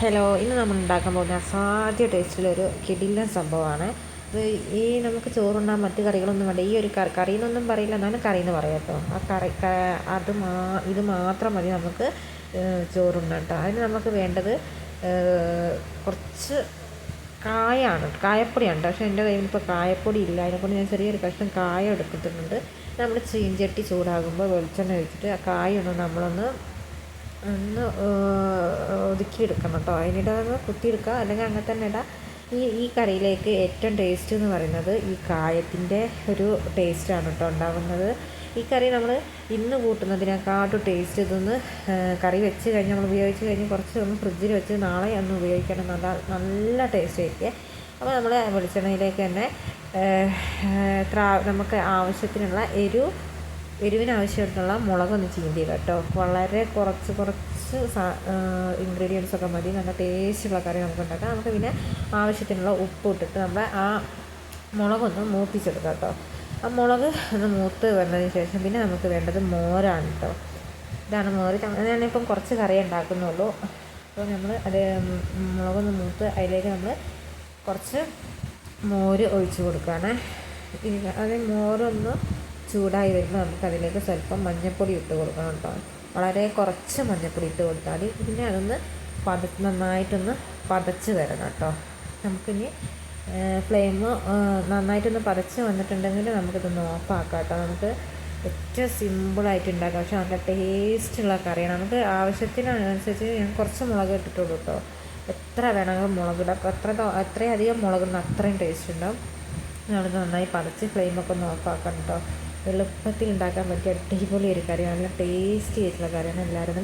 Hello, ഇന്ന് നമ്മൾ ഉണ്ടാക്കാൻ പോകുന്ന അസാധ്യ ടേസ്റ്റിലൊരു കിടിലൻ സംഭവമാണ് ഇത്. നമുക്ക് ചോറുണ്ടാൻ മറ്റു കറികളൊന്നും വേണ്ട. ഈ ഒരു കറി എന്നൊന്നും പറയില്ല, എന്നാലും കറി എന്ന് പറയാം കേട്ടോ. ആ കറി ഇത് മാത്രം മതി നമുക്ക് ചോറുണ്ടാൻ കേട്ടോ. അതിന് നമുക്ക് വേണ്ടത് കുറച്ച് കായാണ്, കായപ്പൊടിയാണ്. പക്ഷേ എൻ്റെ കയ്യിൽ ഇപ്പോൾ കായപ്പൊടി ഇല്ല. അതിനെക്കൊണ്ട് ഞാൻ ചെറിയൊരു കഷ്ണം കായ എടുക്കുന്നുണ്ട്. നമ്മൾ ചീഞ്ചട്ടി ചൂടാകുമ്പോൾ വെളിച്ചെണ്ണ ഒഴിച്ചിട്ട് ആ കായൊന്ന് നമ്മളൊന്ന് ഒതുക്കിയെടുക്കണം കേട്ടോ. അതിനിടെ ഒന്ന് കുത്തിയെടുക്കുക, അല്ലെങ്കിൽ അങ്ങനെ തന്നെ ഇടാം. ഈ കറിയിലേക്ക് ഏറ്റവും ടേസ്റ്റ് എന്ന് പറയുന്നത് ഈ കായത്തിൻ്റെ ഒരു ടേസ്റ്റാണ് കേട്ടോ ഉണ്ടാകുന്നത്. ഈ കറി നമ്മൾ ഇന്ന് കൂട്ടുന്നതിനേക്കാട്ടും ടേസ്റ്റ് ഇതൊന്ന് കറി വെച്ച് കഴിഞ്ഞ് നമ്മൾ ഉപയോഗിച്ച് കഴിഞ്ഞ് കുറച്ച് ഒന്ന് ഫ്രിഡ്ജിൽ വെച്ച് നാളെ ഒന്ന് ഉപയോഗിക്കണം. നല്ല ടേസ്റ്റ് ആയിരിക്കും. അപ്പോൾ നമ്മൾ വെളിച്ചെണ്ണയിലേക്ക് തന്നെ നമുക്ക് ആവശ്യത്തിനുള്ള എരിവിനാവശ്യമായിട്ടുള്ള മുളകൊന്ന് ചീന്തി കേട്ടോ. വളരെ കുറച്ച് ഇൻഗ്രീഡിയൻസൊക്കെ മതി. നല്ല ടേസ്റ്റുള്ള കറി നമുക്ക് ഉണ്ടാക്കാം. നമുക്ക് പിന്നെ ആവശ്യത്തിനുള്ള ഉപ്പ് ഇട്ടിട്ട് നമ്മൾ ആ മുളകൊന്ന് മൂപ്പിച്ചെടുക്കാം കേട്ടോ. ആ മുളക് ഒന്ന് മൂത്ത് വന്നതിന് ശേഷം പിന്നെ നമുക്ക് വേണ്ടത് മോരാണ് കേട്ടോ. ഇതാണ് മോര്. ഞാനിപ്പം കുറച്ച് കറി ഉണ്ടാക്കുന്നുള്ളൂ. അപ്പോൾ നമ്മൾ മുളകൊന്ന് മൂത്ത് അതിലേക്ക് നമ്മൾ കുറച്ച് മോര് ഒഴിച്ച് കൊടുക്കുകയാണ്. അത് മോരൊന്ന് ചൂടായി വരുമ്പോൾ നമുക്ക് അതിലേക്ക് സ്വല്പം മഞ്ഞൾപ്പൊടി ഇട്ട് കൊടുക്കണം കേട്ടോ. വളരെ കുറച്ച് മഞ്ഞൾപ്പൊടി ഇട്ട് കൊടുത്താൽ മതി. പിന്നെ അതൊന്ന് നന്നായിട്ടൊന്ന് പതച്ച് വരണം കേട്ടോ. നമുക്കിനി ഫ്ലെയിം നന്നായിട്ടൊന്ന് പതച്ച് വന്നിട്ടുണ്ടെങ്കിൽ നമുക്കിതൊന്ന് ഓഫാക്കാം കേട്ടോ. നമുക്ക് ഏറ്റവും സിമ്പിളായിട്ട് ഉണ്ടാക്കാം, പക്ഷെ നല്ല ടേസ്റ്റുള്ള കറിയാണ്. നമുക്ക് ആവശ്യത്തിനനുസരിച്ച് ഞാൻ കുറച്ച് മുളക് ഇട്ടിട്ടുള്ളൂ കേട്ടോ. എത്ര വേണമെങ്കിലും മുളകിടാം. എത്രയധികം മുളകിടുന്ന അത്രയും ടേസ്റ്റ് ഉണ്ടാവും. നമ്മളത് നന്നായി പതച്ച് ഫ്ലെയിമൊക്കെ ഒന്ന് ഓഫാക്കാം കേട്ടോ. എളുപ്പത്തിൽ ഉണ്ടാക്കാൻ പറ്റിയ അടിപൊളി ഒരു കറിയാണ്. നല്ല ടേസ്റ്റി ആയിട്ടുള്ള കറിയാണ്. എല്ലാവരും